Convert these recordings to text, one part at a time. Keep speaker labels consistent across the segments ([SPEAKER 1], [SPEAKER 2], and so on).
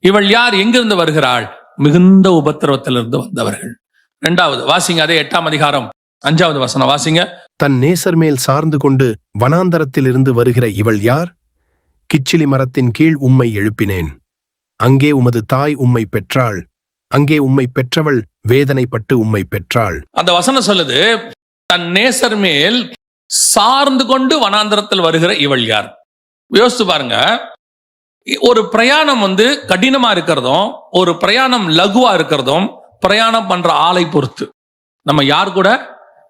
[SPEAKER 1] இவள் யார்? எங்கிருந்து வருகிறாள்? மிகுந்த உபத்திரவத்திலிருந்து வந்தவர்கள். 2வது வாசிங்க, அதே 8ஆம் அதிகாரம் 5வது வசனம் வாசிங்க.
[SPEAKER 2] தன் நேசர் மேல் சார்ந்து கொண்டு வனாந்தரத்திலிருந்து வருகிற இவள் யார்? கிச்சிலி மரத்தின் கீழ் உம்மை எழுப்பினேன். அங்கே உமது தாய் உம்மை பெற்றாள். அங்கே உம்மை பெற்றவள் வேதனைப்பட்டு உம்மை பெற்றாள்.
[SPEAKER 1] அந்த வசனம் சொல்லுது, தன் நேசர் மேல் சார்ந்து கொண்டு வனாந்தரத்தில் வருகிற இவள் யார்? யோசித்து பாருங்க. ஒரு பிரயாணம் கடினமா இருக்கிறதும், ஒரு பிரயாணம் லகுவா இருக்கிறதும் பிரயாணம் பண்ற ஆளை பொறுத்து. நம்ம யார் கூட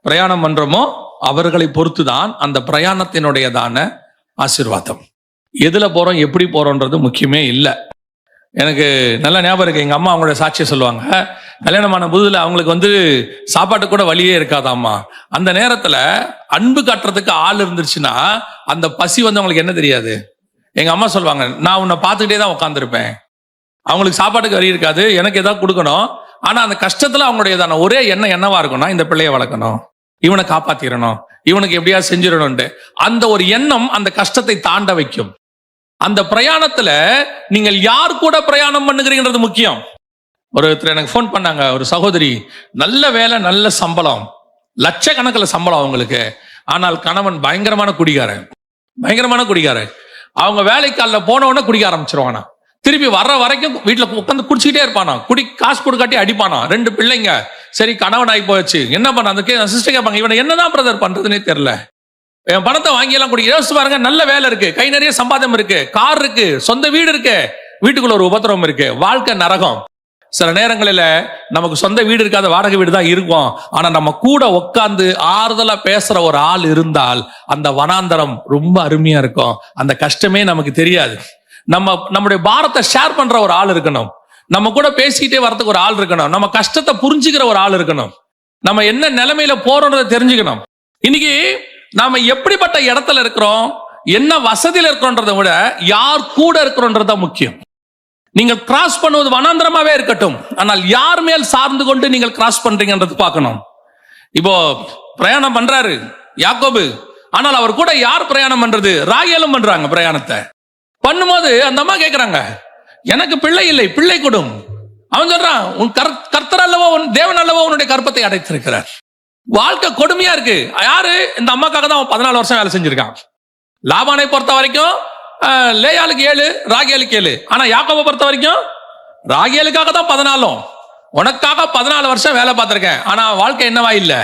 [SPEAKER 1] பிரயாணம் பண்றோமோ அவர்களை பொறுத்து தான் அந்த பிரயாணத்தினுடையதான ஆசீர்வாதம். எதுல போறோம், எப்படி போறோம்ன்றது முக்கியமே இல்லை. எனக்கு நல்ல ஞாபகம் இருக்கு, எங்க அம்மா அவங்களோட சாட்சியை சொல்லுவாங்க. கல்யாணமான புதுல அவங்களுக்கு சாப்பாட்டு கூட வழியே இருக்காதாம்மா. அந்த நேரத்துல அன்பு காட்டுறதுக்கு ஆள் இருந்துச்சுன்னா அந்த பசி அவங்களுக்கு என்ன தெரியாது. எங்க அம்மா சொல்லுவாங்க, நான் உன்னை பார்த்துக்கிட்டே தான் உட்காந்துருப்பேன். அவங்களுக்கு சாப்பாட்டுக்கு வழி இருக்காது, எனக்கு ஏதாவது கொடுக்கணும். ஆனா அந்த கஷ்டத்துல அவங்களுடையதான ஒரே எண்ணம் என்னவா இருக்கும்னா, இந்த பிள்ளைய வளர்க்கணும், இவனை காப்பாத்திரணும், இவனுக்கு எப்படியா செஞ்சிடணும்ட்டு அந்த ஒரு எண்ணம் அந்த கஷ்டத்தை தாண்ட வைக்கும். அந்த பிரயாணத்துல நீங்கள் யார் கூட பிரயாணம் பண்ணுகிறீங்கன்றது முக்கியம். ஒருத்தர் எனக்கு ஃபோன் பண்ணாங்க, ஒரு சகோதரி, நல்ல வேலை, நல்ல சம்பளம், லட்சக்கணக்கில் சம்பளம் அவங்களுக்கு. ஆனால் கணவன் பயங்கரமான குடிகாரன். அவங்க வேலைக்கால போன உடனே குடிக்க ஆரம்பிச்சிருவானா. திருப்பி வர்ற வரைக்கும் வீட்டில் உட்காந்து குடிச்சிக்கிட்டே இருப்பானா. காசு கொடுக்காட்டி அடிப்பானா. 2 பிள்ளைங்க. சரி, கணவன் ஆகி போச்சு, என்ன பண்ண? அந்த சிஸ்டர் கேட்பாங்க, இவனை என்னதான் பிரதர் பண்றதுன்னே தெரியல, என் பணத்தை வாங்கி எல்லாம் குடிக்க. யோசிச்சு பாருங்க, நல்ல வேலை இருக்கு, கை நிறைய சம்பாதம் இருக்கு, கார் இருக்கு, சொந்த வீடு இருக்கு, வீட்டுக்குள்ள ஒரு உபத்திரவம் இருக்கு, வாழ்க்கை நரகம். சில நேரங்களில நமக்கு சொந்த வீடு இருக்காத வாடகை வீடு தான் இருக்கும். ஆனா நம்ம கூட உட்கார்ந்து ஆறுதலா பேசுற ஒரு ஆள் இருந்தால் அந்த வனாந்தரம் ரொம்ப அருமையா இருக்கும். அந்த கஷ்டமே நமக்கு தெரியாது. நம்முடைய பாரத்தை ஷேர் பண்ற ஒரு ஆள் இருக்கணும். நம்ம கூட பேசிக்கிட்டே வரதுக்கு ஒரு ஆள் இருக்கணும். நம்ம கஷ்டத்தை புரிஞ்சுக்கிற ஒரு ஆள் இருக்கணும். நம்ம என்ன நிலைமையில போறோம்ன்றதை தெரிஞ்சுக்கணும். இன்னைக்கு நாம எப்படிப்பட்ட இடத்துல இருக்கிறோம், என்ன வசதியில இருக்கிறோன்றதை விட யார் கூட இருக்கிறோன்றத முக்கியம். நீங்கள் கிராஸ் பண்ணுவது வனாந்தரமாவே இருக்கட்டும், ஆனால் யார் மேல் சார்ந்து கொண்டு நீங்கள் கிராஸ் பண்றீங்கன்றது பார்க்கணும். இப்போ பிரயாணம் பண்றாரு யாக்கோபு, ஆனால் அவர் கூட யார் பிரயாணம் பண்றது? ராகேலும் பண்றாங்க. பிரயாணத்தை பண்ணும்போது அந்த அம்மா கேட்கிறாங்க, எனக்கு பிள்ளை இல்லை, பிள்ளை கொடும். அவன் சொல்றான், உன் கர்த்தர் அல்லவோ, உன் தேவன் அல்லவோ உன்னுடைய கற்பத்தை அடைத்திருக்கிறார். வாழ்க்கை கொடுமையா இருக்கு. யாரு? இந்த அம்மாக்காக தான் 14 வருஷம் வேலை செஞ்சிருக்கான். லாபானை பொறுத்த வரைக்கும் லேயாளுக்கு 7, ராகேலுக்கு 7. ஆனா யாக்கோபை பொறுத்த வரைக்கும் ராகேலுக்காக தான் 14. உனக்காக 14 வருஷம் வேலை பார்த்திருக்கேன். ஆனா வாழ்க்கை என்னவா இல்ல,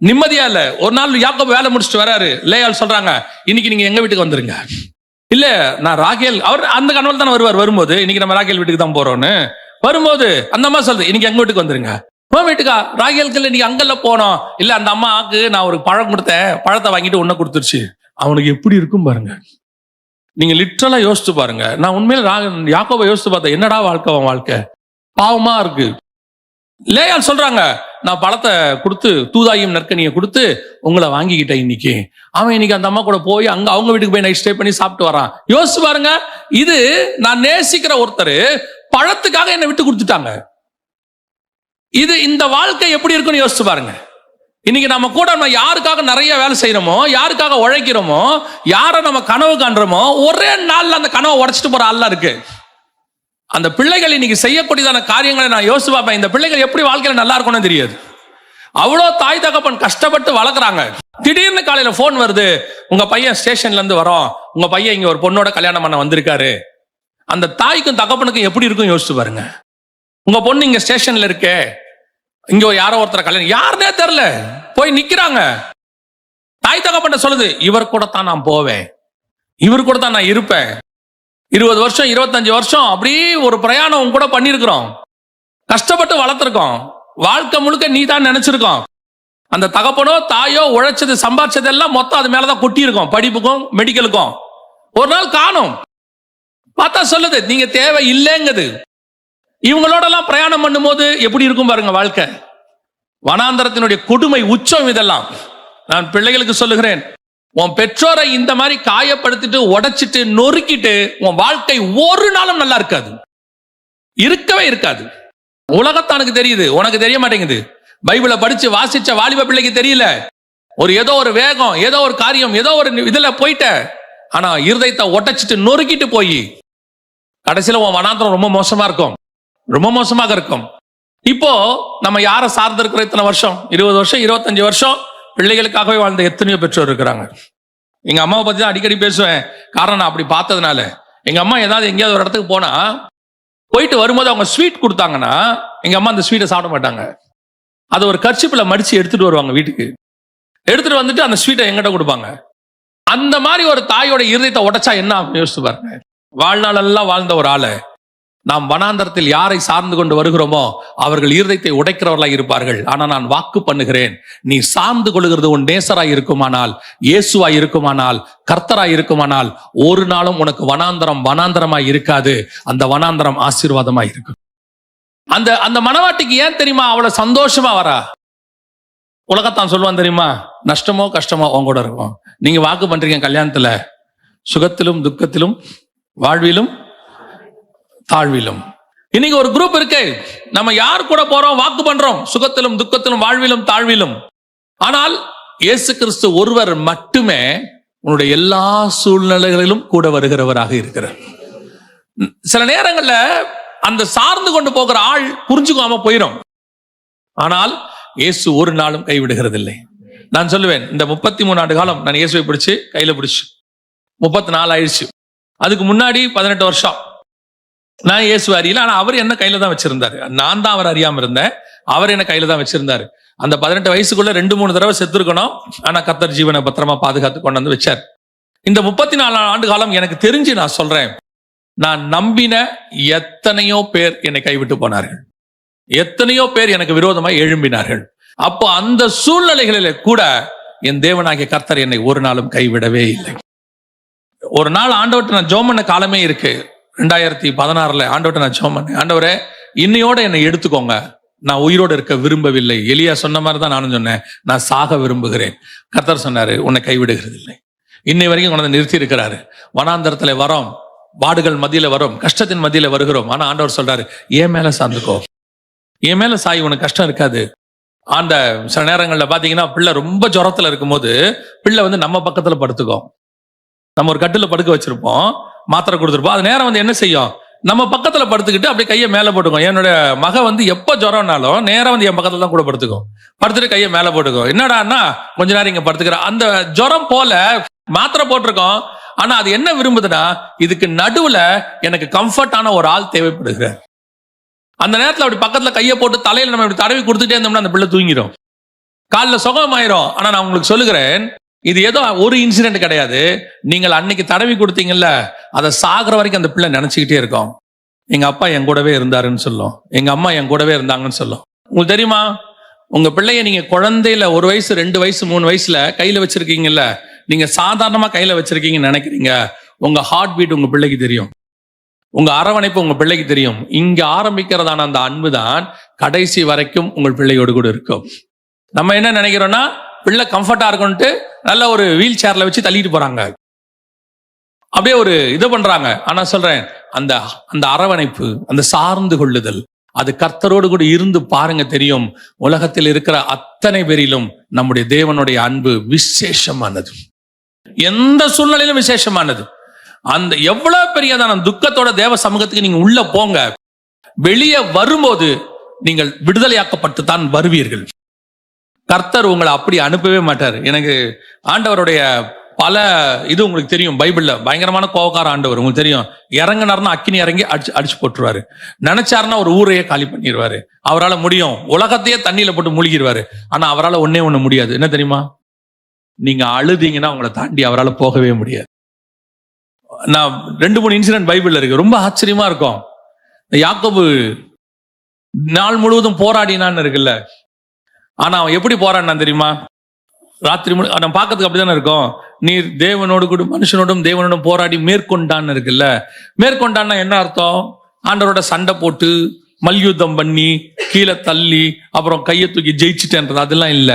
[SPEAKER 1] நிம்மதியா இல்ல. ஒரு நாள் யாக்கோபு வேலை முடிச்சுட்டு வராரு. லேயாள் சொல்றாங்க, இன்னைக்கு நீங்க எங்க வீட்டுக்கு வந்துருங்க. இல்ல, நான் ராகேல், அவர் அந்த கனவுல தான் வருவார். வரும்போது இன்னைக்கு நம்ம ராகேல் வீட்டுக்கு தான் போறோம்னு வரும்போது அந்த அம்மா சொல்லுது, இன்னைக்கு எங்க வீட்டுக்கு வந்துருங்க. வீட்டுக்கா? ராகேலுக்கு இன்னைக்கு அங்கல்ல போனோம். இல்ல, அந்த அம்மாவுக்கு நான் ஒரு பழம் கொடுத்தேன், பழத்தை வாங்கிட்டு உன்ன கொடுத்துருச்சு. அவனுக்கு எப்படி இருக்கும் பாருங்க. நீங்க லிட்டரலா யோசிச்சு பாருங்க. நான் உண்மையில யாக்கோபை யோசிச்சு பார்த்தேன், என்னடா வாழ்க்கை பாவமா இருக்கு. லேயாள் சொல்றாங்க, நான் பழத்தை கொடுத்து தூதாயும் நற்கனியை கொடுத்து உங்களை வாங்கிக்கிட்டேன் இன்னைக்கு. அவன் இன்னைக்கு அந்த அம்மா கூட போய் அங்க அவங்க வீட்டுக்கு போய் நைட் ஸ்டே பண்ணி சாப்பிட்டு வரான். யோசிச்சு பாருங்க. இது நான் நேசிக்கிற ஒருத்தர் பழத்துக்காக என்னை விட்டு கொடுத்துட்டாங்க. இந்த வாழ்க்கை எப்படி இருக்குன்னு யோசிச்சு பாருங்க. இன்னைக்கு நம்ம கூட நம்ம யாருக்காக நிறைய வேலை செய்யறோமோ, யாருக்காக உழைக்கிறோமோ, யாரை நம்ம கனவு காண்றோமோ, ஒரே நாள்ல அந்த கனவை உடைச்சிட்டு போற ஆள்லாம் இருக்கு. அந்த பிள்ளைகள் இன்னைக்கு செய்யக்கூடியதான காரியங்களை நான் யோசிச்சு பார்ப்பேன். இந்த பிள்ளைகள் எப்படி வாழ்க்கையில நல்லா இருக்கும்னு தெரியாது. அவ்வளோ தாய் தகப்பன் கஷ்டப்பட்டு வளர்க்குறாங்க. திடீர்னு காலையில போன் வருது, உங்க பையன் ஸ்டேஷன்ல இருந்து வரோம், உங்க பையன் இங்க ஒரு பொண்ணோட கல்யாணம் பண்ண வந்திருக்காரு. அந்த தாய்க்கும் தகப்பனுக்கும் எப்படி இருக்கும் யோசிச்சு பாருங்க. உங்க பொண்ணு இங்க ஸ்டேஷன்ல இருக்கே, இங்க யாரோ ஒருத்தர் கல்யாணம், யாருன்னே தெரியல, போய் நிக்கிறாங்க. தாய் தகப்பன் சொல்லுது, இவர் கூட தான் நான் போவேன், இவர் கூட தான் நான் இருப்பேன். 20 வருஷம் 25 வருஷம் அப்படி ஒரு பிரயாணம் கூட பண்ணிருக்கிறோம், கஷ்டப்பட்டு வளர்த்திருக்கோம், வாழ்க்கை முழுக்க நீ தான் நினைச்சிருக்கோம். அந்த தகப்பனோ தாயோ உழைச்சது சம்பாதிச்சது எல்லாம் மொத்தம் அது மேலதான் கொட்டி இருக்கும், படிப்புக்கும் மெடிக்கலுக்கும். ஒரு நாள் காணும், பார்த்தா சொல்லுது நீங்க தேவை இல்லைங்குது. இவங்களோட எல்லாம் பிரயாணம் பண்ணும்போது எப்படி இருக்கும் பாருங்க வாழ்க்கை. வனாந்தரத்தினுடைய கொடுமை உச்சம் இதெல்லாம். நான் பிள்ளைகளுக்கு சொல்லுகிறேன், உன் பெற்றோரை இந்த மாதிரி காயப்படுத்திட்டு உடைச்சிட்டு நொறுக்கிட்டு உன் வாழ்க்கை ஒரு நாளும் நல்லா இருக்காது, இருக்கவே இருக்காது. உலகத்தானுக்கு தெரியுது, உனக்கு தெரிய மாட்டேங்குது. பைபிளை படிச்சு வாசிச்ச வாலிப பிள்ளைக்கு தெரியல. ஏதோ ஒரு வேகம், ஏதோ ஒரு காரியம், ஏதோ ஒரு இதுல போயிட்ட. ஆனா இருதயத்தை உடைச்சிட்டு நொறுக்கிட்டு போய் கடைசியில உன் வனாந்தரம் ரொம்ப மோசமா இருக்கும், ரொம்ப மோசமாக இருக்கும். இப்போ நம்ம யாரை சார்ந்து இருக்கிற இத்தனை வருஷம், 20 வருஷம் 25 வருஷம் பிள்ளைகளுக்காகவே வாழ்ந்த எத்தனையோ பெற்றோர் இருக்கிறாங்க. எங்க அம்மாவை பத்தி தான் அடிக்கடி பேசுவேன். காரணம் நான் அப்படி பார்த்ததுனால. எங்க அம்மா ஏதாவது எங்கேயாவது ஒரு இடத்துக்கு போனா போயிட்டு வரும்போது அவங்க ஸ்வீட் கொடுத்தாங்கன்னா எங்க அம்மா அந்த ஸ்வீட்டை சாப்பிட மாட்டாங்க. அதை ஒரு கர்ச்சிப்பில் மடிச்சு எடுத்துட்டு வருவாங்க வீட்டுக்கு. எடுத்துட்டு வந்துட்டு அந்த ஸ்வீட்டை எங்கிட்ட கொடுப்பாங்க. அந்த மாதிரி ஒரு தாயோட இருதயத்தை உடைச்சா என்ன ஆகும் யோசிச்சு பாருங்க. வாழ்நாளெல்லாம் வாழ்ந்த ஒரு ஆளை நாம் வனாந்தரத்தில் யாரை சார்ந்து கொண்டு வருகிறோமோ அவர்கள் இருதயத்தை உடைக்கிறவர்களாக இருப்பார்கள். ஆனா நான் வாக்கு பண்ணுகிறேன், நீ சார்ந்து கொள்கிறது உன் நேசராய் இருக்குமானால், இயேசுவாய் இருக்குமானால், கர்த்தராய் இருக்குமானால், ஒரு நாளும் உனக்கு வனாந்தரமாய் இருக்காது. அந்த வனாந்தரம் ஆசீர்வாதமாய் இருக்கும். அந்த அந்த மனவாட்டிக்கு ஏன் தெரியுமா அவ்வளவு சந்தோஷமா வரா? உலகத்தான் சொல்லுவான் தெரியுமா, நஷ்டமோ கஷ்டமோ உன் கூட இருக்கும். நீங்க வாக்கு பண்றீங்க கல்யாணத்துல, சுகத்திலும் துக்கத்திலும் வாழ்விலும் தாழ்விலும். இன்னைக்கு ஒரு குரூப் இருக்கு, நம்ம யார் கூட போறோம், வாக்கு பண்றோம், சுகத்திலும் துக்கத்திலும் வாழ்விலும் தாழ்விலும். ஆனால் இயேசு கிறிஸ்து ஒருவர் மட்டுமே உன்னுடைய எல்லா சூழ்நிலைகளிலும் கூட வருகிறவராக இருக்கிறார். சில நேரங்கள்ல அந்த சார்ந்து கொண்டு போகிற ஆள் புரிஞ்சுக்காம போயிடும். ஆனால் இயேசு ஒரு நாளும் கைவிடுகிறதில்லை. நான் சொல்லுவேன், இந்த 33 ஆண்டு காலம் நான் இயேசுவை பிடிச்சு கையில பிடிச்சு 34 ஆயிடுச்சு. அதுக்கு முன்னாடி 18 வருஷம் நான் இயேசு அறியல. ஆனா அவர் என்ன கையில தான் வச்சிருந்தாரு. நான் தான் அவர் அறியாம இருந்தேன், அவர் என்ன கையில தான் வச்சிருந்தாரு. அந்த 18 வயசுக்குள்ள 2-3 தடவை செத்து இருக்கணும். ஆனா கர்த்தர் ஜீவனை பத்திரமா பாதுகாத்து கொண்டு வந்து வச்சார். இந்த 34 ஆண்டு காலம் எனக்கு தெரிஞ்சு நான் சொல்றேன், நான் நம்பின எத்தனையோ பேர் என்னை கைவிட்டு போனார்கள், எத்தனையோ பேர் எனக்கு விரோதமாய் எழும்பினார்கள். அப்போ அந்த சூழ்நிலைகளில கூட என் தேவனாகிய கர்த்தர் என்னை ஒரு நாளும் கைவிடவே இல்லை. ஒரு நாள் ஆண்டவர்ட்ட நான் ஜெபம் பண்ண காலமே இருக்கு. 2016 ஆண்டவர்ட்ட நான் ஜெபம் பண்ணேன், ஆண்டவரே இன்னையோட என்னை எடுத்துக்கோங்க, நான் உயிரோடு இருக்க விரும்பவில்லை. எலியா சொன்ன மாதிரி தான் நானும் சொன்னேன், நான் சாக விரும்புகிறேன். கர்த்தர் சொன்னாரு, உன்னை கைவிடுகிறது இல்லை. இன்னை வரைக்கும் கொண்டு நிறுத்தி இருக்கிறாரு. வனாந்தரத்துல வரோம், பாடுகள் மத்தியில வரும், கஷ்டத்தின் மத்தியில வருகிறோம். ஆனா ஆண்டவர் சொல்றாரு, என் மேல சார்ந்துக்கோ, என் மேல சாய், உனக்கு கஷ்டம் இருக்காது. அந்த சில நேரங்கள்ல பாத்தீங்கன்னா பிள்ளை ரொம்ப ஜுரத்துல இருக்கும்போது பிள்ளை வந்து நம்ம பக்கத்துல படுத்துக்கோ. நம்ம ஒரு கட்டில படுக்க வச்சிருப்போம், மாத்திரை கொடுத்துருப்போம். அது நேரம் வந்து என்ன செய்யும், நம்ம பக்கத்துல படுத்துக்கிட்டு அப்படியே கையை மேல போட்டுக்கோ. என்னோட மக வந்து எப்ப ஜுரம்னாலும் நேரம் வந்து என் பக்கத்துல தான் கூட படுத்துக்கும். படுத்துட்டு கையை மேல போட்டுக்கோ. என்னடான்னா கொஞ்ச நேரம் இங்க படுத்துக்கிற. அந்த ஜுரம் போல மாத்திரை போட்டிருக்கோம். ஆனா அது என்ன விரும்புதுன்னா, இதுக்கு நடுவுல எனக்கு கம்ஃபர்டான ஒரு ஆள் தேவைப்படுகிறார். அந்த நேரத்துல அப்படி பக்கத்துல கையை போட்டு தலையில நம்ம இப்படி தடவி கொடுத்துட்டே இருந்தோம்னா அந்த பிள்ளை தூங்கிடும், காலில் சுகமாயிரும். ஆனா நான் உங்களுக்கு சொல்லுகிறேன், இது ஏதோ ஒரு இன்சிடென்ட் கிடையாது. நீங்கள் அன்னைக்கு தடவி கொடுத்தீங்கல்ல, அதை சாகிற வரைக்கும் அந்த பிள்ளை நினைச்சுக்கிட்டே இருக்கும், எங்க அப்பா என் கூடவே இருந்தாருன்னு சொல்லும், எங்க அம்மா என் கூடவே இருந்தாங்கன்னு சொல்லும். உங்களுக்கு தெரியுமா, உங்க பிள்ளைய நீங்க குழந்தையில 1 வயசு 2 வயசு 3 வயசுல கையில வச்சிருக்கீங்கல்ல, நீங்க சாதாரணமா கையில வச்சிருக்கீங்கன்னு நினைக்கிறீங்க. உங்க ஹார்ட் பீட் உங்க பிள்ளைக்கு தெரியும், உங்க அரவணைப்பு உங்க பிள்ளைக்கு தெரியும். இங்க ஆரம்பிக்கிறதான அந்த அன்பு தான் கடைசி வரைக்கும் உங்கள் பிள்ளையோடு கூட இருக்கும். நம்ம என்ன நினைக்கிறோம்னா, பிள்ளை கம்ஃபர்டா இருக்கும்ட்டு நல்ல ஒரு வீல் சேர்ல வச்சு தள்ளிட்டு போறாங்க, அப்படியே ஒரு இது பண்றாங்க. ஆனா சொல்றேன், அந்த அந்த அரவணைப்பு, அந்த சார்ந்து கொள்ளுதல், அது கர்த்தரோடு கூட இருந்து பாருங்க, தெரியும். உலகத்தில் இருக்கிற அத்தனை பேரிலும் நம்முடைய தேவனுடைய அன்பு விசேஷமானது, எந்த சூழ்நிலையிலும் விசேஷமானது. அந்த எவ்வளவு பெரியதான துக்கத்தோட தேவ சமூகத்துக்கு நீங்க உள்ள போங்க, வெளியே வரும்போது நீங்கள் விடுதலையாக்கப்பட்டு தான் வருவீர்கள். கர்த்தர் உங்களை அப்படி அனுப்பவே மாட்டார். எனக்கு ஆண்டவருடைய பல இது உங்களுக்கு தெரியும், பைபிள்ல பயங்கரமான கோபக்கார ஆண்டவர் உங்களுக்கு தெரியும். இறங்கினார்னா அக்கினி இறங்கி அடிச்சு போட்டுருவாரு, நினைச்சாருன்னா ஒரு ஊரையே காலி பண்ணிடுவாரு. அவரால் முடியும், உலகத்தையே தண்ணியில போட்டு மூழ்கிடுவாரு. ஆனா அவரால் ஒன்னே ஒண்ணு முடியாது, என்ன தெரியுமா, நீங்க அழுதீங்கன்னா உங்களை தாண்டி அவரால் போகவே முடியாது. நான் 2-3 இன்சிடென்ட் பைபிள்ல இருக்கு, ரொம்ப ஆச்சரியமா இருக்கும். யாக்கோபு நாள் முழுவதும் போராடினான்னு இருக்குல்ல, ஆனா அவன் எப்படி போராடினான் தெரியுமா, ராத்திரி நம்ம பார்க்கறதுக்கு அப்படிதானே இருக்கும். நீர் தேவனோடு கூட மனுஷனோடும் தேவனோடும் போராடி மேற்கொண்டான்னு இருக்குல்ல. மேற்கொண்டான்னா என்ன அர்த்தம், ஆண்டவரோட சண்டை போட்டு மல்யுத்தம் பண்ணி கீழே தள்ளி அப்புறம் கையை தூக்கி ஜெயிச்சுட்டேன்றது அதெல்லாம் இல்ல.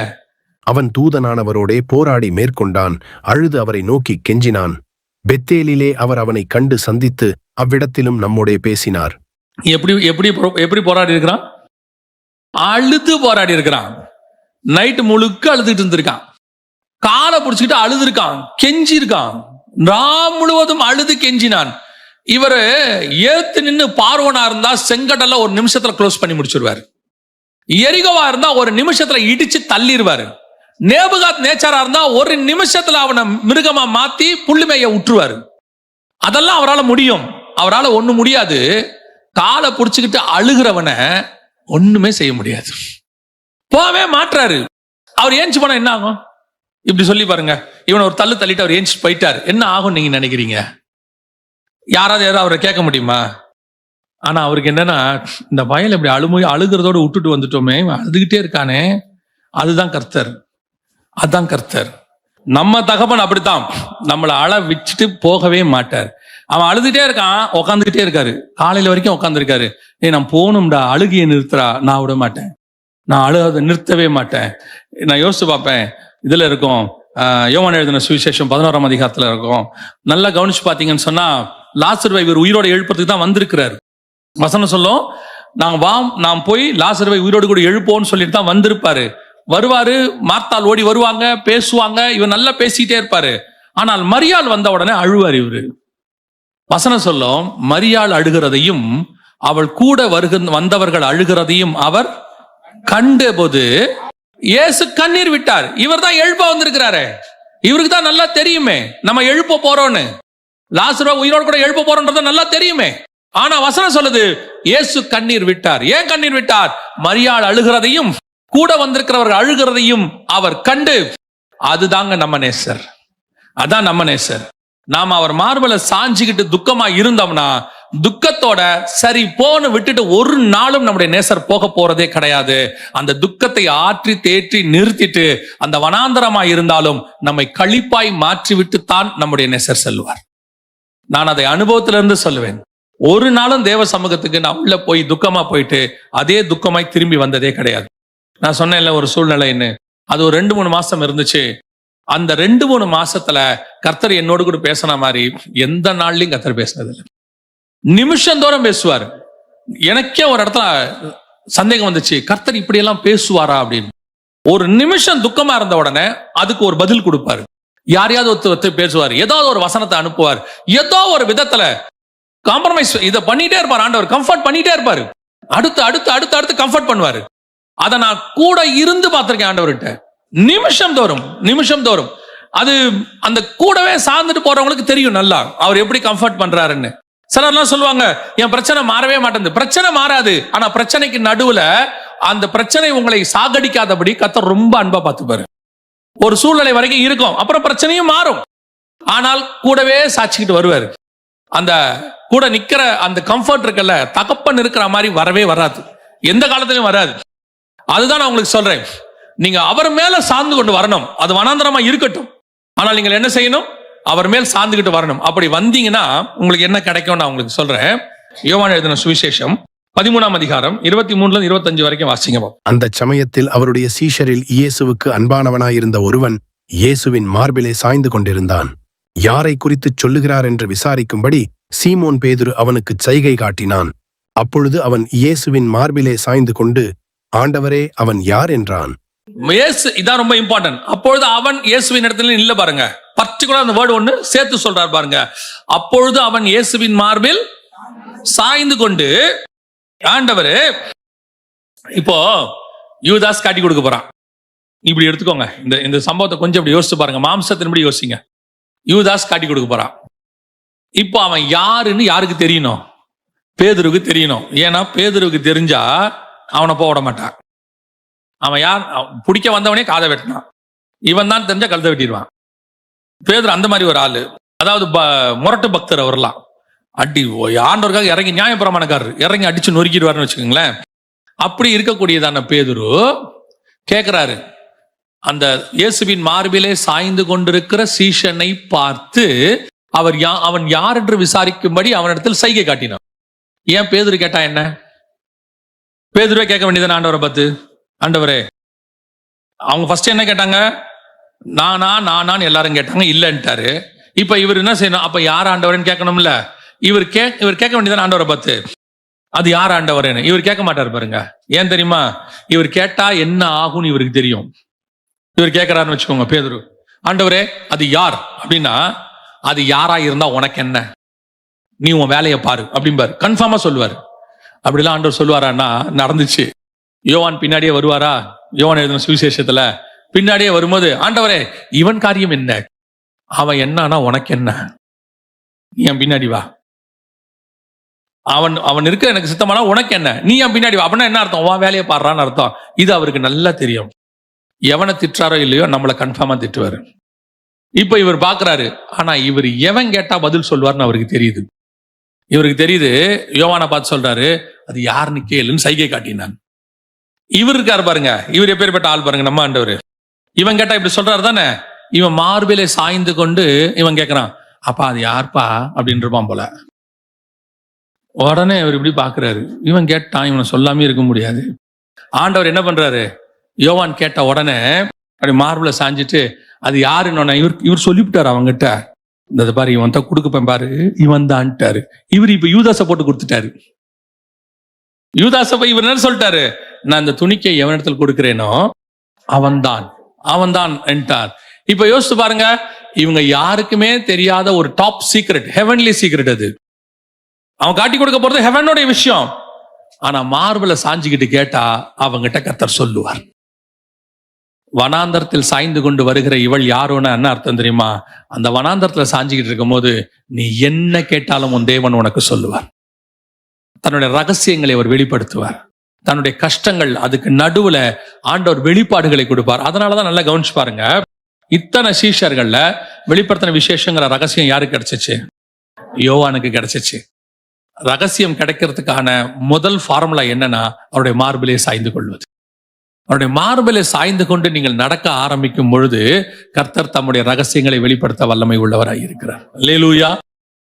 [SPEAKER 2] அவன் தூதனானவரோடே போராடி மேற்கொண்டான், அழுது அவரை நோக்கி கெஞ்சினான். பெத்தேலிலே அவர் அவனை கண்டு சந்தித்து அவ்விடத்திலும் நம்மோடே பேசினார்.
[SPEAKER 1] எப்படி எப்படி எப்படி போராடி இருக்கிறான், அழுது போராடி இருக்கிறான். நைட்டு முழுக்க அழுதுட்டு இருந்திருக்கான், காலை பிடிச்சிக்கிட்டு அழுது இருக்கான், கெஞ்சி இருக்கான், ராம் முழுவதும் அழுது கெஞ்சினான். இவரு ஏத்து நின்னு பார்வனா இருந்தா செங்கடல்ல ஒரு நிமிஷத்துல க்ளோஸ் பண்ணி முடிச்சிருவாரு. எரிகோவா இருந்தா ஒரு நிமிஷத்துல இடிச்சு தள்ளிடுவாரு. நேபுகாத் நேச்சாரா இருந்தா ஒரு நிமிஷத்துல அவனை மிருகமா மாத்தி புள்ளிமைய விட்டுருவாரு. அதெல்லாம் அவரால் முடியும். அவரால் ஒண்ணு முடியாது. காலை புடிச்சுக்கிட்டு அழுகிறவனை ஒண்ணுமே செய்ய முடியாது. போவே மாற்றாரு. அவர் ஏஞ்சி போனா என்ன ஆகும்? இப்படி சொல்லி பாருங்க, இவனை ஒரு தள்ளு தள்ளிட்டு அவர் ஏஞ்சி போயிட்டாரு, என்ன ஆகும் நீங்க நினைக்கிறீங்க? யாராவது அவரை கேட்க முடியுமா? ஆனா அவருக்கு என்னன்னா, இந்த வயல் இப்படி அழுகிறதோட விட்டுட்டு வந்துட்டோமே, அழுதுகிட்டே இருக்கானே, அதுதான் கர்த்தர். அதான் கர்த்தர். நம்ம தகப்பன் அப்படித்தான், நம்மளை அழ வச்சுட்டு போகவே மாட்டார். அவன் அழுதுகிட்டே இருக்கான், உட்காந்துக்கிட்டே இருக்காரு, காலையில வரைக்கும் உட்காந்துருக்காரு. நான் போகணும்டா, அழுகிய நிறுத்துறா, நான் விட மாட்டேன், நான் அழுகாத நிறுத்தவே மாட்டேன். நான் யோசிச்சு பார்ப்பேன், இதுல இருக்கும் யோவான் எழுதின சுவிசேஷம் 11ஆம் அதிகாரத்துல இருக்கும். நல்லா கவனிச்சு பாத்தீங்கன்னு சொன்னா, லாசருவை இவர் உயிரோட எழுப்புறதுக்கு தான் வந்திருக்கிறார். வசனம் சொல்லும், நாம் போய் லாசருவை உயிரோடு கூட எழுப்போம்னு சொல்லிட்டு தான் வந்திருப்பாரு. வருவாரு, மார்த்தாள் ஓடி வருவாங்க, பேசுவாங்க, இவர் நல்லா பேசிட்டே இருப்பாரு. ஆனால் மரியாள் வந்த உடனே அழுவார் இவரு. வசனம் சொல்லும், மரியாள் அழுகிறதையும் அவள் கூட வந்தவர்கள் அழுகிறதையும் அவர் கண்ட போது இயேசு கண்ணீர் விட்டார். இவர் தான் எழுப்ப வந்திருக்கிறாரு. இவருக்கு தான் நல்லா தெரியுமே நம்ம எழுப்ப போறோம்னு. லாசருவை உயிரோடு கூட எழுப்ப போறோம்ன்றது நல்லா தெரியுமே. ஆனா வசனம் சொல்லுது, இயேசு கண்ணீர் விட்டார். ஏன் கண்ணீர் விட்டார்? மரியாள் அழுகிறதையும் கூட வந்திருக்கிறவர்கள் அழுகிறதையும் அவர் கண்டு. அதுதாங்க நம்ம நேசர். அதான் நம்ம நேசர். நாம அவர் மார்பல சாஞ்சிக்கிட்டு துக்கமா இருந்தோம்னா, துக்கத்தோட சரி போன்னு விட்டுட்டு ஒரு நாளும் நம்முடைய நேசர் போக போறதே கிடையாது. அந்த துக்கத்தை ஆற்றி தேற்றி நிறுத்திட்டு அந்த வனாந்தரமா இருந்தாலும் நம்மை களிப்பாய் மாற்றி விட்டு தான் நம்முடைய நேசர் செல்வார். நான் அதை அனுபவத்திலிருந்து சொல்லுவேன். ஒரு நாளும் தேவ சமூகத்துக்கு நான் உள்ள போய் துக்கமா போயிட்டு அதே துக்கமாய் திரும்பி வந்ததே கிடையாது. நான் சொன்னேன்ல ஒரு சூழ்நிலைன்னு, அது ஒரு 2-3 மாசம் இருந்துச்சு. அந்த 2-3 மாசத்துல கர்த்தர் என்னோடு கூட பேசின மாதிரி எந்த நாள்லயும் கர்த்தர் பேசினது இல்லை. நிமிஷந்தோறும் பேசுவார். எனக்கே ஒரு இடத்துல சந்தேகம் வந்துச்சு, கர்த்தர் இப்படி எல்லாம் பேசுவாரா அப்படின்னு. ஒரு நிமிஷம் துக்கமா இருந்த உடனே அதுக்கு ஒரு பதில் கொடுப்பாரு. யாரையாவது ஒருத்தர் பேசுவார், ஏதாவது ஒரு வசனத்தை அனுப்புவார், ஏதோ ஒரு விதத்துல காம்ப்ரமைஸ் இதை பண்ணிட்டே இருப்பார். ஆண்டவர் கம்ஃபர்ட் பண்ணிட்டே இருப்பாரு. அடுத்து அடுத்து அடுத்து அடுத்து கம்ஃபர்ட் பண்ணுவாரு. அதை நான் கூட இருந்து பார்த்திருக்கேன் ஆண்டவர்கிட்ட. நிமிஷம் தோறும் அது அந்த கூடவே சார்ந்துட்டு போறவங்களுக்கு தெரியும் நல்லா அவர் எப்படி கம்ஃபர்ட் பண்றாருன்னு. சிலர்லாம் சொல்லுவாங்க, என் பிரச்சனை மாறவே மாட்டேங்குது. பிரச்சனை மாறாது. ஆனா பிரச்சனைக்கு நடுவுல அந்த பிரச்சனை உங்களை சாகடிக்காதபடி கர்த்தர் ரொம்ப அன்பா பார்த்துப்பாரு. ஒரு சூழ்நிலை வரைக்கும் இருக்கும், அப்புறம் பிரச்சனையும் மாறும். ஆனால் கூடவே சாட்சிக்கிட்டு வருவாரு. அந்த கூட நிக்கிற அந்த கம்ஃபர்ட் இருக்குல்ல, தகப்பன் இருக்கிற மாதிரி வரவே வராது, எந்த காலத்திலும் வராது. அதுதான் நான் உங்களுக்கு சொல்றேன். நீங்க அவர் மேல சார்ந்து கொண்டு வரணும். அது வனாந்தரமா இருக்கட்டும், ஆனால் நீங்கள் என்ன செய்யணும்? அவர் மேல் சார்ந்துகிட்டு வரணும். அப்படி வந்தீங்கன்னா உங்களுக்கு என்ன கிடைக்கும் நான் உங்களுக்கு சொல்றேன். யோவான் எழுதின சுவிசேஷம் 13ஆம் அதிகாரம் 23-25 வரைக்கும் வாசிங்க.
[SPEAKER 2] அந்த சமயத்தில் அவருடைய சீஷரில் இயேசுவுக்கு அன்பானவனாயிருந்த ஒருவன் இயேசுவின் மார்பிலே சாய்ந்து கொண்டிருந்தான். யாரை குறித்துச் சொல்லுகிறார் என்று விசாரிக்கும்படி சீமோன் பேதுரு அவனுக்கு சைகை காட்டினான். அப்பொழுது அவன் இயேசுவின் மார்பிலே சாய்ந்து கொண்டு, ஆண்டவரே, அவன் யார் என்றான்.
[SPEAKER 1] இதான் ரொம்ப இம்பார்ட்டன்ட். அப்பொழுது அவன் இயேசுவின் இடத்துல இல்ல பாருங்க, பர்டிகுலர் அந்த வேர்டு ஒண்ணு சேர்த்து சொல்றார் பாருங்க. அப்பொழுது அவன் இயேசுவின் மார்பில் சாய்ந்து கொண்டு, ஆண்டவரே. இப்போ யூதாஸ் காட்டி கொடுக்க போறான். இப்படி எடுத்துக்கோங்க, இந்த சம்பவத்தை கொஞ்சம் இப்படி யோசிச்சு பாருங்க, மாம்சத்தின்படி யோசிங்க. யூதாஸ் காட்டி கொடுக்க போறான். இப்போ அவன் யாருன்னு யாருக்கு தெரியணும்? பேதுருக்கு தெரியணும். ஏன்னா பேதுருக்கு தெரிஞ்சா அவனை போக விட மாட்டான். அவன் யார் பிடிக்க வந்தவனே காதை வெட்டினான், இவன் தான் தெரிஞ்சா கழுத்தை வெட்டிடுவான். பேதுரு அந்த மாதிரி ஒரு ஆளு, அதாவது முரட்டு பக்தர். அவர்லாம் அடி ஆண்டவருக்காக இறங்கி நியாயப்பிரமாணக்காரர் இறங்கி அடிச்சு நொறுக்கிடுவார்னு வச்சுக்கோங்களேன். அப்படி இருக்கக்கூடியதான பேதுரு கேட்கிறாரு, அந்த இயேசுவின் மார்பிலே சாய்ந்து கொண்டிருக்கிற சீஷனை பார்த்து அவன் யார் என்று விசாரிக்கும்படி அவனிடத்தில் சைகை காட்டினான். ஏன் பேதுரு கேட்டா என்ன? பேதுருவே கேட்க வேண்டியதான ஆண்டவரை பார்த்து, ஆண்டவரே. அவங்க ஃபர்ஸ்ட் என்ன கேட்டாங்க? நானான்னு எல்லாரும் கேட்டாங்க, இல்லன்ட்டாரு. இப்ப இவர் என்ன செய்யணும்? அப்ப யார் ஆண்டவர்னு கேட்கணும்ல. இவர் கேட்க வேண்டியதான ஆண்டவரை பார்த்து, அது யார் ஆண்டவர்னு. இவர் கேட்க மாட்டார் பாருங்க. ஏன் தெரியுமா? இவர் கேட்டா என்ன ஆகும்னு இவருக்கு தெரியும். இவர் கேட்கிறாருன்னு வச்சுக்கோங்க, பேதுரு, ஆண்டவரே அது யார் அப்படின்னா, அது யாரா இருந்தா உனக்கு என்ன? நீ உன் வேலையை பாரு அப்படிம்பாரு. கன்ஃபார்மா சொல்லுவாரு. அப்படிலாம் ஆண்டவர் சொல்லுவாரான்னா நடந்துச்சு. யோவான் பின்னாடியே வருவாரா? யோவான் எழுதின சுவிசேஷத்துல பின்னாடியே வரும்போது, ஆண்டவரே இவன் காரியம் என்ன, அவன் என்னன்னா உனக்கு என்ன, நீ என் பின்னாடி வா, அவன் இருக்க எனக்கு சித்தமானா உனக்கு என்ன, நீ என் பின்னாடி வா. அப்படின்னா என்ன அர்த்தம்? உன் வேலையை பாடுறான்னு அர்த்தம். இது அவருக்கு நல்லா தெரியும். எவனை திட்டுறாரோ இல்லையோ நம்மளை கன்ஃபார்மா திட்டுவாரு. இப்ப இவர் பாக்குறாரு, ஆனா இவர் எவன் கேட்டா பதில் சொல்வார்னு அவருக்கு தெரியுது. இவருக்கு தெரியுது. யோவானை பார்த்து சொல்றாரு, அது யாருன்னு கேளுன்னு சைகை காட்டினான். இவர் இருக்காரு பாருங்க, இவர் எப்பேற்பட்ட ஆள் பாருங்க, நம்ம ஆண்டவர். இவன் கேட்டா இப்படி சொல்றாரு தானே, இவன் மார்பிலே சாய்ந்து கொண்டு இவன் கேட்கிறான், அப்பா அது யார்ப்பா அப்படின்னு இருப்பான் போல. உடனே இவர் இப்படி பாக்குறாரு. இவன் கேட்டான், இவனை சொல்லாமே இருக்க முடியாது. ஆண்டவர் என்ன பண்றாரு, யோவான் கேட்ட உடனே அப்படி மார்பில சாஞ்சிட்டு அது யாருன்னு இவர் சொல்லிவிட்டாரு அவங்கிட்ட. இந்த பாரு இவன் தான் கொடுக்கப்பேன் பாரு, இவன் தான்ட்டாரு. இவர் இப்ப யூதாசை போட்டு கொடுத்துட்டாரு. யூதாசை போய் இவர் என்ன சொல்லிட்டாரு, நான் இந்த துணிக்கை எவனிடத்தில் கொடுக்கிறேனோ அவன்தான் என்றார். இப்ப யோசிச்சு பாருங்க, இவங்க யாருக்குமே தெரியாத ஒரு டாப் சீக்ரெட், ஹெவன்லி சீக்ரெட். அது அவன் காட்டி கொடுக்க போறது ஹெவனுடைய விஷயம். ஆனா மார்பில சாஞ்சிக்கிட்டு கேட்டா அவங்கிட்ட கர்த்தர் சொல்லுவார். வனாந்தரத்தில் சாய்ந்து கொண்டு வருகிற இவள் யாரோன்னு என்ன அர்த்தம் தெரியுமா? அந்த வனாந்தரத்துல சாஞ்சிக்கிட்டு இருக்கும் போது நீ என்ன கேட்டாலும் உன் தேவன் உனக்கு சொல்லுவார். தன்னுடைய ரகசியங்களை அவர் வெளிப்படுத்துவார். தன்னுடைய கஷ்டங்கள் அதுக்கு நடுவுல ஆண்டவர் வெளிப்பாடுகளை கொடுப்பார். அதனாலதான் நல்லா கவனிச்சு பாருங்க, இத்தனை சீஷர்கள்ல வெளிப்படுத்தின விசேஷங்கிற ரகசியம் யாருக்கு கிடைச்சிச்சு? யோவானுக்கு கிடைச்சிச்சு. ரகசியம் கிடைக்கிறதுக்கான முதல் ஃபார்முலா என்னன்னா, அவருடைய மார்பிலே சாய்ந்து கொள்வது. அவருடைய மார்பிலே சாய்ந்து கொண்டு நீங்கள் நடக்க ஆரம்பிக்கும் பொழுது கர்த்தர் தம்முடைய ரகசியங்களை வெளிப்படுத்த வல்லமை உள்ளவராய் இருக்கிறார். அல்லேலூயா.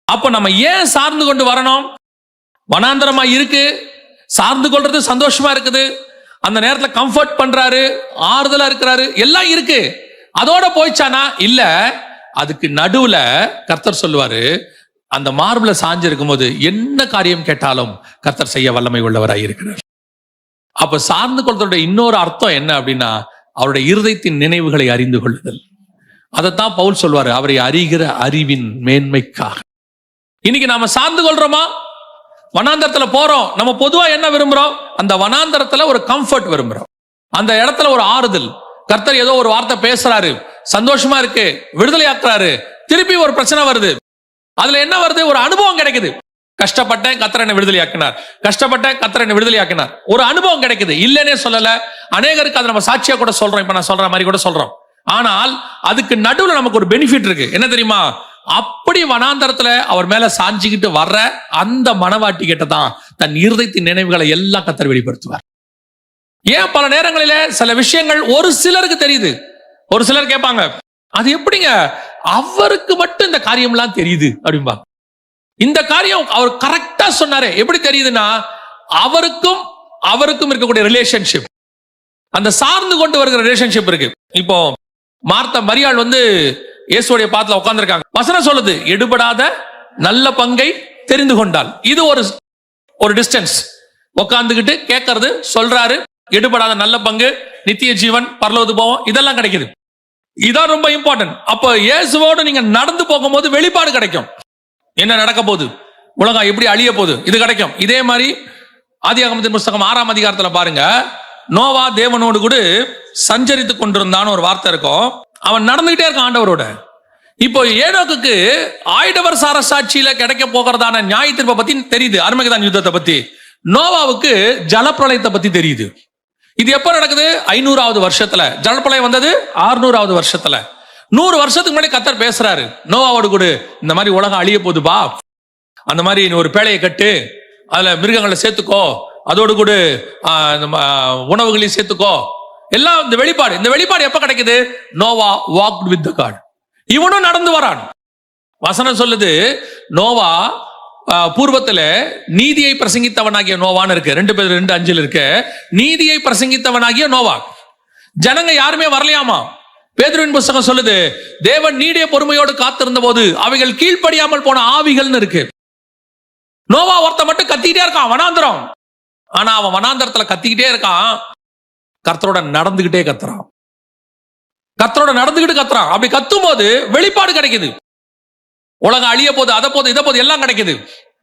[SPEAKER 1] அப்ப நம்ம ஏன் சார்ந்து கொண்டு வரணும்? வனாந்தரமா இருக்கு, சார்ந்து கொள்றது சந்தோஷமா இருக்குது, அந்த நேரத்துல கம்ஃபர்ட் பண்றாரு, ஆறுதலா இருக்கிறாரு, எல்லாம் இருக்கு. அதோட போயிச்சானா இல்ல, அதுக்கு நடுவுல கர்த்தர் சொல்லுவாரு, அந்த மார்பில சாஞ்சு இருக்கும் போது என்ன காரியம் கேட்டாலும் கர்த்தர் செய்ய வல்லமை உள்ளவராய் இருக்கிறார். அப்ப சார்ந்து கொள்வதோட இன்னொரு அர்த்தம் என்ன அப்படின்னா, அவருடைய இருதயத்தின் நினைவுகளை அறிந்து கொள்ளுதல். அதைத்தான் பவுல் சொல்வாரு, அவரை அறிகிற அறிவின் மேன்மைக்காக. இன்னைக்கு நாம சார்ந்து கொள்றோமா? வனாந்தரத்துல போறோம், நம்ம பொதுவா என்ன விரும்புறோம்? அந்த வனாந்தரத்துல ஒரு கம்ஃபர்ட் விரும்புறோம், அந்த இடத்துல ஒரு ஆறுதல். கர்த்தர் ஏதோ ஒரு வார்த்தை பேசுறாரு, சந்தோஷமா இருக்கு, விடுதலை ஆக்குறாரு. திருப்பி ஒரு பிரச்சனை வருது, அதுல என்ன வருது? ஒரு அனுபவம் கிடைக்குது. கஷ்டப்பட்டேன், கர்த்தர் என்னை விடுதலையாக்கினார், கஷ்டப்பட்டேன், கர்த்தர் என்னை விடுதலையாக்கினார். ஒரு அனுபவம் கிடைக்குது, இல்லைன்னே சொல்லல. அநேகருக்கு அதை நம்ம சாட்சியா கூட சொல்றோம், இப்ப நான் சொல்ற மாதிரி கூட சொல்றோம். ஆனால் அதுக்கு நடுவுல நமக்கு ஒரு பெனிஃபிட் இருக்கு. என்ன தெரியுமா? அப்படி வனாந்தரத்துல அவர் மேல சாஞ்சிக்கிட்டு வர்ற அந்த மனவாட்டி கிட்ட தான் தன் இருதயத்தின் நினைவுகளை எல்லாம் கர்த்தர் வெளிப்படுத்துவார். ஏன் பல நேரங்களில சில விஷயங்கள் ஒரு சிலருக்கு தெரியுது, ஒரு சிலர் கேட்பாங்க, அது எப்படிங்க அவருக்கு மட்டும் இந்த காரியம் எல்லாம் தெரியுது அப்படின்பா. இந்த காரியம் அவர் கரெக்டா சொன்னாரே, எப்படி தெரியுதுன்னா, அவருக்கும் இருக்கக்கூடிய ரிலேஷன்ஷிப், அந்த சார்ந்து கொண்டு வருகிற ரிலேஷன்ஷிப் இருக்கு. இப்போ மார்த்தா மரியாள் இயேசுடைய பாத்துல உட்கார்ந்திருக்காங்க. வசனம் சொல்லுது, எடுபடாத நல்ல பங்கை தெரிந்து கொண்டால். இது ஒரு டிஸ்டன்ஸ் உட்கார்ந்துகிட்டு கேட்கறது, சொல்றாரு. எடுபடாத நல்ல பங்கு, நித்திய ஜீவன், பரலோகத்து போவோம், இதெல்லாம் கிடைக்குது. இதான் ரொம்ப இம்பார்ட்டன்ட். அப்ப இயேசுவோடு நீங்க நடந்து போகும்போது வெளிப்பாடு கிடைக்கும். என்ன நடக்க போகுது, உலகம் எப்படி அழிய போகுது, இது கிடைக்கும். இதே மாதிரி ஆதியாகமத்தின் புஸ்தகம் 6ஆம் அதிகாரத்துல பாருங்க, நோவா தேவனோடு கூட சஞ்சரித்து கொண்டிருந்தான்னு ஒரு வார்த்தை இருக்கும். அவன் நடந்துகிட்டே இருக்கான் ஆண்டவரோட. இப்போ ஏனோக்குக்கு ஆயிடவர் சாரசாட்சியில கிடைக்க போகிறதான நியாய தீர்ப்பை பத்தி தெரியுது, அர்மகதான் யுத்தத்தை பத்தி. நோவாவுக்கு ஜலப்பிரளயத்தை பத்தி தெரியுது. இது எப்ப நடக்குது? 500வது வருஷத்துல. ஜலப்பிரளயம் வந்தது 600வது வருஷத்துல. 100 வருஷத்துக்கு முன்னாடி கர்த்தர் பேசுறாரு நோவாவோடு கூட, இந்த மாதிரி உலகம் அழிய போகுதுப்பா, அந்த மாதிரி ஒரு பேழையை கட்டு, அதுல மிருகங்களை சேர்த்துக்கோ, அதோடு கூட உணவுகளையும் சேர்த்துக்கோ, எல்லாம். இந்த வெளிப்பாடு எப்ப கிடைக்குது? Noah walked with the God. இவனும் நடந்து வரான். வசனம் சொல்லுது, நோவா பூர்வத்துல நீதியை பிரசங்கித்தவனாகிய நோவான்னு இருக்கு. 2 பேர் 2:5 இருக்கு. நீதியை பிரசங்கித்தவனாகிய நோவா. ஜனங்க யாருமே வரலையாமா. பேதுருவின் புத்தகம் சொல்லுது, தேவன் நீடிய பொறுமையோடு காத்திருந்த போது அவைகள் கீழ்ப்படியாமல் போன ஆவிகள்னு இருக்கு. நோவா ஒருத்த மட்டும் கத்திக்கிட்டே இருக்கான் வனாந்தரம். ஆனா அவன் வனாந்தரத்துல கத்திக்கிட்டே இருக்கான், கர்த்தரோட நடந்துகிட்டே கத்துறான். அப்படி கத்தும் போது வெளிப்பாடு கிடைக்குது. உலகம் அழிய போது, அதை போது, இதை போது, எல்லாம் கிடைக்குது.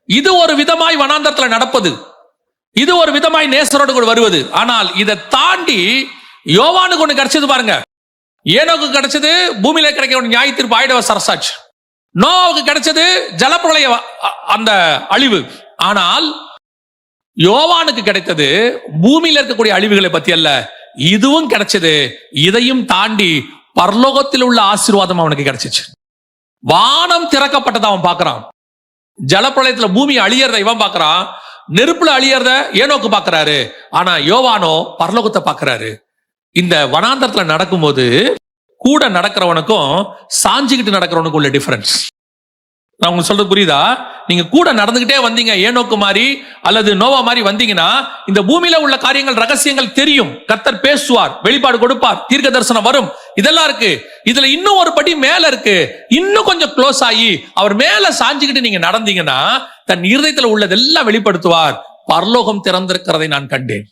[SPEAKER 1] இது ஒரு விதமாய் வனாந்தரத்துல நடப்பது, இது ஒரு விதமாய் நேசரோடு கூட வருவது. ஆனால் இதை தாண்டி யோவானுக்கு ஒண்ணு கிடைச்சது பாருங்க. ஏனோக்கு கிடைச்சது பூமியில கிடைக்க ஒரு நியாய தீர்ப்பு, ஆயிடவ சரசாட்சி. நோவாவுக்கு கிடைச்சது ஜலப்பிரளய அந்த அழிவு. ஆனால் யோவானுக்கு கிடைத்தது பூமியில இருக்கக்கூடிய அழிவுகளை பத்தி அல்ல. இதுவும் கிடைச்சது, இதையும் தாண்டி பரலோகத்தில் உள்ள ஆசீர்வாதம் அவனுக்கு கிடைச்சிச்சு. வானம் திறக்கப்பட்டதை அவன் பார்க்கிறான். ஜலப்பிரளயத்துல பூமி அழியறத இவன் பார்க்கிறான், நெருப்புல அழியறத ஏனோக்கு பார்க்கிறாரு. ஆனா யோவானோ பரலோகத்தை பார்க்கிறாரு. இந்த வனாந்தரத்துல நடக்கும்போது கூட நடக்கிறவனுக்கும் சாஞ்சிக்கிட்டு நடக்கிறவனுக்கும் உள்ள டிஃபரன்ஸ் நான் உங்களுக்கு சொல்றது புரியுதா? நீங்க கூட நடந்துகிட்டே வந்தீங்க, ஏனோக்கு மாதிரி அல்லது நோவா மாதிரி வந்தீங்கன்னா இந்த பூமியில உள்ள காரியங்கள், ரகசியங்கள் தெரியும். கர்த்தர் பேசுவார், வெளிப்பாடு கொடுப்பார், தீர்க்க தரிசனம் வரும், இதெல்லாம் இருக்கு. இதுல இன்னும் ஒரு படி மேல இருக்கு. இன்னும் கொஞ்சம் க்ளோஸ் ஆகி அவர் மேல சாஞ்சிக்கிட்டு நீங்க நடந்தீங்கன்னா தன் இருதயத்துல உள்ளதெல்லாம் வெளிப்படுத்துவார். பரலோகம் திறந்திருக்கிறதை நான் கண்டேன்.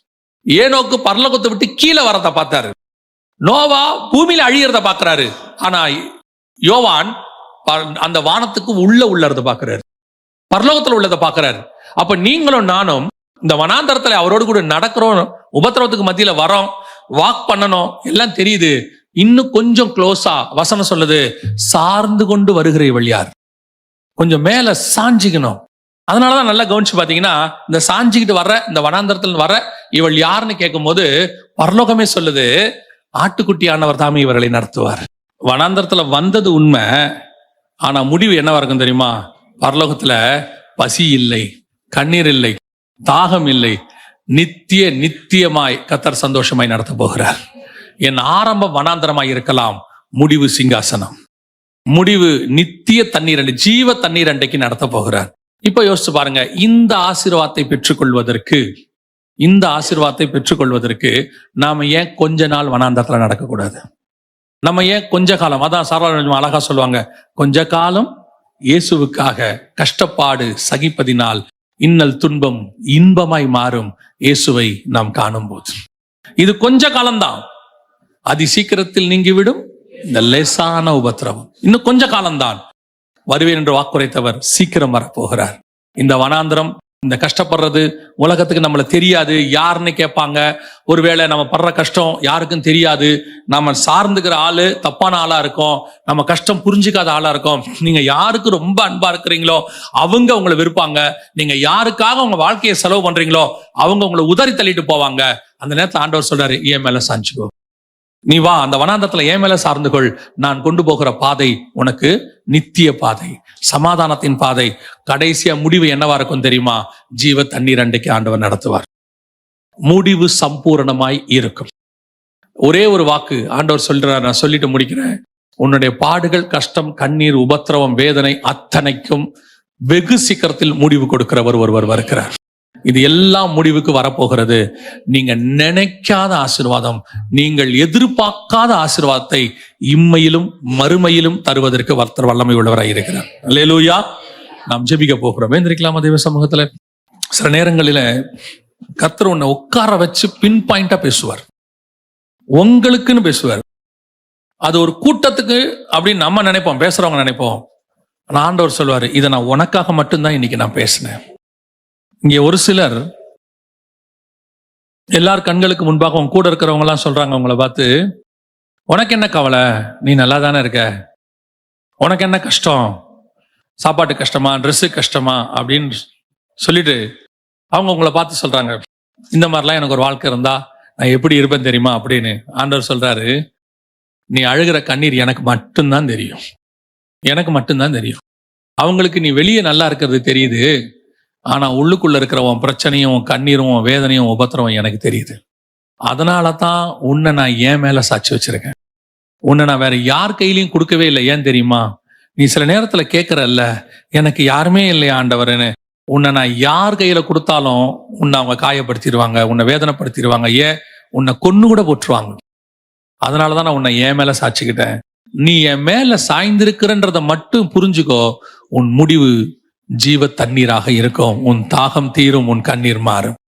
[SPEAKER 1] ஏனோக்கு பரலோகத்தை விட்டு கீழே வரத பார்த்தாரு, நோவா பூமியில அழியறத பார்க்கிறாரு. ஆனா யோவான் அந்த வானத்துக்கு உள்ளத பார்க்கிறாரு, பரலோகத்துல உள்ளதை பார்க்கிறாரு. அப்ப நீங்களும் நானும் இந்த வனாந்தரத்துல அவரோடு கூட நடக்கிறோம், உபத்திரவத்துக்கு மத்தியில வரோம், வாக் பண்ணணும், எல்லாம் தெரியுது. இன்னும் கொஞ்சம் க்ளோஸா வசனம் சொல்லுது, சார்ந்து கொண்டு வருகிற இவள் யார்? கொஞ்சம் மேல சாஞ்சிக்கணும். அதனாலதான் நல்லா கவனிச்சு பாத்தீங்கன்னா, இந்த சாஞ்சிக்கிட்டு வர்ற இந்த வனாந்தரத்துல வர்ற இவள் யாருன்னு கேட்கும் போது பரலோகமே சொல்லுது, ஆட்டுக்குட்டியானவர் தாமே இவர்களை நடத்துவார். வனாந்தரத்துல வந்தது உண்மை, ஆனா முடிவு என்னவா இருக்கும் தெரியுமா? பரலோகத்துல பசி இல்லை, கண்ணீர் இல்லை, தாகம் இல்லை, நித்தியமாய் கர்த்தர் சந்தோஷமாய் நடத்த போகிறார். என் ஆரம்பம் வனாந்தரமாய் இருக்கலாம், முடிவு சிங்காசனம், முடிவு நித்திய தண்ணீர் அண்டை, ஜீவ தண்ணீர் அண்டைக்கு நடத்த போகிறார். இப்ப யோசிச்சு பாருங்க, இந்த ஆசீர்வாதத்தை பெற்றுக்கொள்வதற்கு நாம ஏன் கொஞ்ச நாள் வனாந்தரத்துல நடக்கக்கூடாது? நம்ம ஏன் கொஞ்ச காலம், அதான் சாரா அழகா சொல்லுவாங்க, கொஞ்ச காலம் இயேசுவுக்காக கஷ்டப்பாடு சகிப்பதினால் இன்னல் துன்பம் இன்பமாய் மாறும் இயேசுவை நாம் காணும் போது. இது கொஞ்ச காலம்தான், அதி சீக்கிரத்தில் நீங்கிவிடும் இந்த லேசான உபத்திரவம். இன்னும் கொஞ்ச காலம்தான். வருவேன் என்று வாக்குரைத்தவர் சீக்கிரம் வரப்போகிறார். இந்த வனாந்திரம், இந்த கஷ்டப்படுறது உலகத்துக்கு நம்மள தெரியாது, யாருன்னு கேட்பாங்க. ஒருவேளை நம்ம படுற கஷ்டம் யாருக்கும் தெரியாது, நம்ம சார்ந்துக்கிற ஆளு தப்பான ஆளா இருக்கும், நம்ம கஷ்டம் புரிஞ்சுக்காத ஆளா இருக்கும். நீங்க யாருக்கு ரொம்ப அன்பா இருக்கிறீங்களோ அவங்க உங்களை வெறுப்பாங்க, நீங்க யாருக்காக உங்க வாழ்க்கையை செலவு பண்றீங்களோ அவங்க உங்களை உதறி தள்ளிட்டு போவாங்க. அந்த நேரத்தில் ஆண்டவர் சொல்றாரு, என் மேல சாஞ்சுக்கோ, நீ வா, அந்த வனாந்தரத்துல என் மேல சார்ந்து கொள். நான் கொண்டு போகிற பாதை உனக்கு நித்திய பாதை, சமாதானத்தின் பாதை. கடைசியா முடிவு என்னவா இருக்கும் தெரியுமா? ஜீவ தண்ணீர் அண்டைக்கு ஆண்டவர் நடத்துவார். முடிவு சம்பூரணமாய் இருக்கும். ஒரே ஒரு வாக்கு ஆண்டவர் சொல்றார், நான் சொல்லிட்டு முடிக்கிறேன். உன்னுடைய பாடுகள், கஷ்டம், கண்ணீர், உபத்திரவம், வேதனை அத்தனைக்கும் வெகு சீக்கிரத்தில் முடிவு கொடுக்கிறவர் ஒருவர் வருகிறார். இது எல்லாம் முடிவுக்கு வரப்போகிறது. நீங்க நினைக்காத ஆசீர்வாதம், நீங்கள் எதிர்பார்க்காத ஆசீர்வாதத்தை இம்மையிலும் மறுமையிலும் தருவதற்கு வர்த்தர் வல்லமை உள்ளவராய் இருக்கிறார். அல்லேலூயா. நாம் ஜெபிக்க போகிறோம். வேந்திரிக்கலாமா தெய்வ சமூகத்துல? சில நேரங்களில கர்த்தர் உன்னை உட்கார வச்சு பின் பாயிண்டா பேசுவார், உங்களுக்குன்னு பேசுவார். அது ஒரு கூட்டத்துக்கு அப்படின்னு நம்ம நினைப்போம், பேசுறவங்க நினைப்போம். ஆண்டவர் சொல்வாரு, இதை நான் உனக்காக மட்டும்தான் இன்னைக்கு நான் பேசினேன். இங்கே ஒரு சிலர் எல்லார் கண்களுக்கு முன்பாக உங்க கூட இருக்கிறவங்க எல்லாம் சொல்றாங்க உங்களை பார்த்து, உனக்கு என்ன கவலை, நீ நல்லா தானே இருக்க, உனக்கு என்ன கஷ்டம், சாப்பாட்டு கஷ்டமா, ட்ரெஸ்ஸு கஷ்டமா அப்படின்னு சொல்லிட்டு அவங்க உங்களை பார்த்து சொல்றாங்க, இந்த மாதிரிலாம் எனக்கு ஒரு வாழ்க்கை இருந்தா நான் எப்படி இருப்பேன் தெரியுமா அப்படின்னு. ஆண்டவர் சொல்றாரு, நீ அழுகிற கண்ணீர் எனக்கு மட்டும்தான் தெரியும், எனக்கு மட்டும்தான் தெரியும். அவங்களுக்கு நீ வெளியே நல்லா இருக்கிறது தெரியுது, ஆனா உள்ளுக்குள்ள இருக்கிற உன் பிரச்சனையும், கண்ணீரும், வேதனையும், உபத்திரவும் எனக்கு தெரியுது. அதனால தான் உன்னை நான் ஏன் மேல சாட்சி வச்சிருக்கேன். உன்னை நான் வேற யார் கையிலையும் கொடுக்கவே இல்லை. ஏன் தெரியுமா? நீ சில நேரத்துல கேட்கறல்ல, எனக்கு யாருமே இல்லையா ஆண்டவர்னு. உன்னை நான் யார் கையில கொடுத்தாலும் உன்னை அவங்க காயப்படுத்திடுவாங்க, உன்னை வேதனைப்படுத்திடுவாங்க, ஏன் உன்னை கொன்னு கூட போட்டுருவாங்க. அதனாலதான் நான் உன்னை என் மேல சாட்சிக்கிட்டேன். நீ என் மேல சாய்ந்திருக்கிறன்றத மட்டும் புரிஞ்சுக்கோ, உன் முடிவு ஜீவ தண்ணீராக இருக்கும். உன் தாகம் தீரும், உன் கண்ணீர் மாறும்.